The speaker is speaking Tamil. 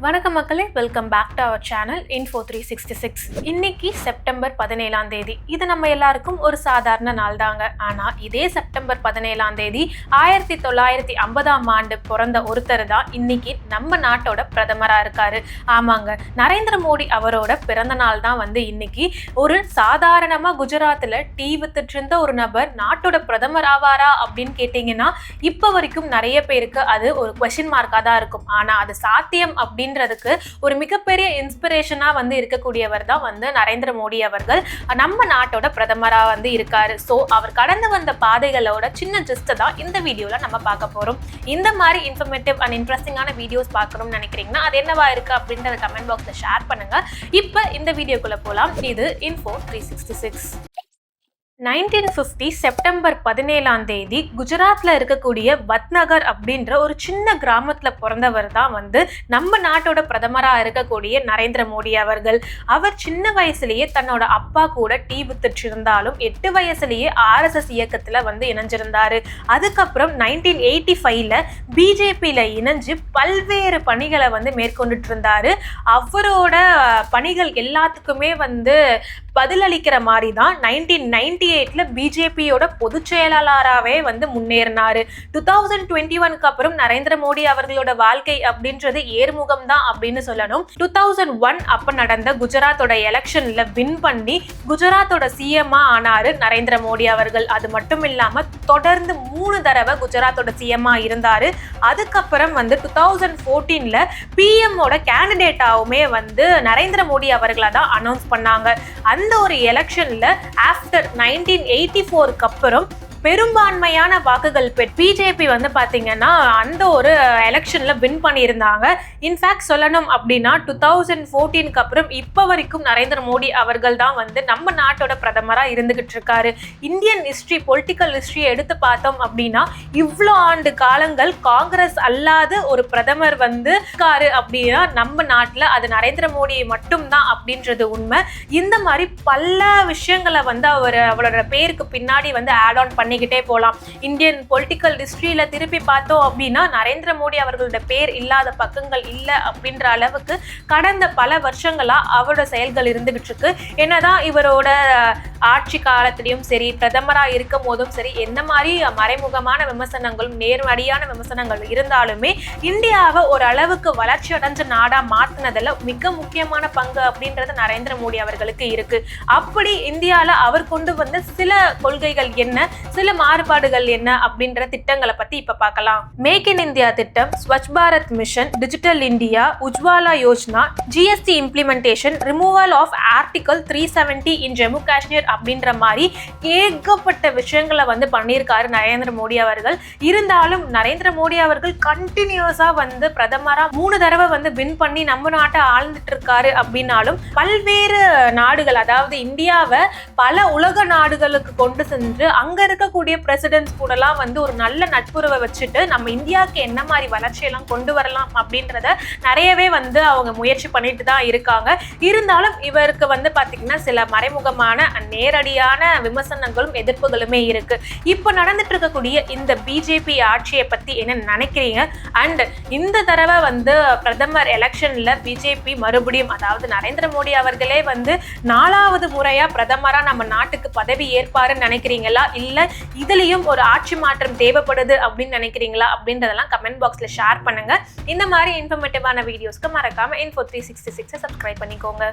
வணக்கம் மக்களே, welcome back to our channel Info 366. இன்னைக்கு செப்டம்பர் 17ஆம் தேதி. இது நம்ம எல்லாருக்கும் ஒரு சாதாரண நாள் தாங்க. ஆனால் இதே செப்டம்பர் 17ஆம் தேதி 1950ஆம் ஆண்டு பிறந்த ஒருத்தர் தான் இன்னைக்கு நம்ம நாட்டோட பிரதமராக இருக்காரு. ஆமாங்க, நரேந்திர மோடி அவரோட பிறந்த நாள் தான் இன்னைக்கு. ஒரு சாதாரணமாக குஜராத்தில் டீ வித்துட்டு இருந்த ஒரு நபர் நாட்டோட பிரதமர் ஆவாரா அப்படின்னு கேட்டிங்கன்னா இப்போ வரைக்கும் நிறைய பேருக்கு அது ஒரு கொஸ்டின் மார்க்காக தான் இருக்கும். ஆனால் அது சாத்தியம் அப்படின்னு ஒரு மிகப்பெரிய இன்ஸ்பிரேஷனா இருக்கக்கூடியவர் தான் நரேந்திர மோடி அவர்கள் நம்ம நாட்டோட பிரதமரா இருக்காரு. சோ அவர் கடந்து வந்த பாதைகளோட சின்ன ஜிஸ்ட் தான் இந்த வீடியோல நம்ம பார்க்க போறோம். இந்த மாதிரி இன்ஃபர்மேட்டிவ் அண்ட் இன்ட்ரெஸ்டிங்கான வீடியோஸ் பார்க்கணும்னு நினைக்கிறீங்கன்னா அது என்னவா இருக்கு அப்படின்றத கமெண்ட் பாக்ஸ்ல ஷேர் பண்ணுங்க. இப்ப இந்த வீடியோக்குள்ள போலாம். இது Info 366. 1950 செப்டம்பர் 17ஆம் தேதி குஜராத்ல இருக்கக்கூடிய வத்நகர் அப்படின்ற ஒரு சின்ன கிராமத்துல பிறந்தவர் தான் நம்ம நாட்டோட பிரதமரா இருக்கக்கூடிய நரேந்திர மோடி அவர்கள். அவர் சின்ன வயசுலயே தன்னோட அப்பா கூட டீ வித்துட்டு இருந்தாலும் 8 வயசுலயே RSS இயக்கத்துல இணைஞ்சிருந்தாரு. அதுக்கப்புறம் 1985ல பிஜேபியில இணைஞ்சு பல்வேறு பணிகளை மேற்கொண்டுட்டு இருந்தாரு. அவரோட பணிகள் எல்லாத்துக்குமே பதிலளிக்கிற மாதிரி தான் 1998ல பிஜேபியோட பொதுச் செயலாளராகவே முன்னேறினாரு. 2021க்கு அப்புறம் நரேந்திர மோடி அவர்களோட வாழ்க்கை அப்படின்றது ஏர்முகம் தான் அப்படின்னு சொல்லணும். 2001 அப்ப நடந்த குஜராத்தோட எலெக்ஷன்ல வின் பண்ணி குஜராத்தோட சிஎம்மா ஆனாரு நரேந்திர மோடி அவர்கள். அது மட்டும் இல்லாம தொடர்ந்து 3 தடவை குஜராத்தோட சிஎம்மா இருந்தாரு. அதுக்கப்புறம் 2014ல பிஎம் ஓட கேண்டிடேட்டாவுமே நரேந்திர மோடி அவர்களை தான் அனௌன்ஸ் பண்ணாங்க. அந்த ஒரு எலெக்ஷன்ல ஆஃப்டர் 1984க்கு அப்புறம் பெரும்பான்மையான வாக்குகள் பிஜேபி பாத்தீங்கன்னா அந்த ஒரு எலெக்ஷன்ல வின் பண்ணியிருந்தாங்க. இன்ஃபேக்ட் சொல்லணும் அப்படின்னா 2014க்கு அப்புறம் இப்ப வரைக்கும் நரேந்திர மோடி அவர்கள் தான் நம்ம நாட்டோட பிரதமரா இருந்துகிட்டு இருக்காரு. இந்தியன் ஹிஸ்டரி, பொலிட்டிக்கல் ஹிஸ்டரி எடுத்து பார்த்தோம் அப்படின்னா இவ்வளோ ஆண்டு காலங்கள் காங்கிரஸ் அல்லாத ஒரு பிரதமர் இருக்காரு அப்படின்னா நம்ம நாட்டுல அது நரேந்திர மோடி மட்டும்தான் அப்படின்றது உண்மை. இந்த மாதிரி பல விஷயங்களை அவரோட பேருக்கு பின்னாடி ஆட் ஆன் பண்ணிக்கிட்டே போலாம். இந்தியன் பொலிட்டிக்கல் ஹிஸ்டரியில திருப்பி பார்த்தோம் அப்படின்னா நரேந்திர மோடி அவர்களோட பேர் இல்லாத பக்கங்கள் இல்லை அப்படின்ற அளவுக்கு கடந்த பல வருஷங்களா அவரோட செயல்கள் இருந்துகிட்டு இருக்கு. என்னதான் இவரோட ஆட்சி காலத்திலையும் சரி, பிரதமரா இருக்கும் போதும் சரி, எந்த மாதிரி மறைமுகமான விமர்சனங்களும் நேர்மறையான விமர்சனங்கள் இருந்தாலுமே இந்தியாவை ஒரு அளவுக்கு வளர்ச்சி அடைஞ்ச நாடா மாத்தினதுல மிக முக்கியமான பங்கு அப்படின்றது நரேந்திர மோடி அவர்களுக்கு இருக்கு. அப்படி இந்தியால அவர் கொண்டு வந்த சில கொள்கைகள் என்ன, சில மாறுபாடுகள் என்ன அப்படின்ற திட்டங்களை பத்தி இப்ப பார்க்கலாம். மேக் இன் இந்தியா திட்டம், Swachh Bharat mission, digital India, Ujjwala Yojana, GST implementation, removal of article 370 in Jammu Kashmir அப்படின்ற மாதிரி ஏகப்பட்ட விஷயங்களை பண்ணியிருக்காரு நரேந்திர மோடி அவர்கள். இருந்தாலும் நரேந்திர மோடி அவர்கள் கண்டினியூஸா பிரதமரா 3 தடவை வின் பண்ணி நம்ம நாட்டை ஆழ்ந்துட்டு இருக்காரு. அப்படின்னாலும் பல்வேறு நாடுகள், அதாவது இந்தியாவை பல உலக நாடுகளுக்கு கொண்டு சென்று அங்க இருக்கக்கூடிய பிரசிடென்ட்ஸ் கூட எல்லாம் ஒரு நல்ல நட்புறவை வச்சுட்டு நம்ம இந்தியாவுக்கு என்ன மாதிரி வளர்ச்சியெல்லாம் கொண்டு வரலாம் அப்படின்றத நிறையவே அவங்க முயற்சி பண்ணிட்டு தான் இருக்காங்க. இருந்தாலும் இவருக்கு பாத்தீங்கன்னா சில மறைமுகமான நேரடியான விமர்சனங்களும் எதிர்ப்புகளுமே இருக்கு. இப்போ நடந்துட்டு இருக்கக்கூடிய இந்த பிஜேபி ஆட்சியை பத்தி என்ன நினைக்கிறீங்க? அண்ட் இந்த தடவை பிரதமர் எலெக்ஷன்ல பிஜேபி மறுபடியும், அதாவது நரேந்திர மோடி அவர்களே 4வது முறையா பிரதமரா நம்ம நாட்டுக்கு பதவி ஏற்பாருன்னு நினைக்கிறீங்களா, இல்ல இதுலயும் ஒரு ஆட்சி மாற்றம் தேவைப்படுது அப்படின்னு நினைக்கிறீங்களா அப்படின்றதெல்லாம் கமெண்ட் பாக்ஸ்ல ஷேர் பண்ணுங்க. இந்த மாதிரி இன்ஃபர்மேட்டிவான வீடியோஸ்க்கு மறக்காம Info 366 சப்ஸ்கிரைப் பண்ணிக்கோங்க.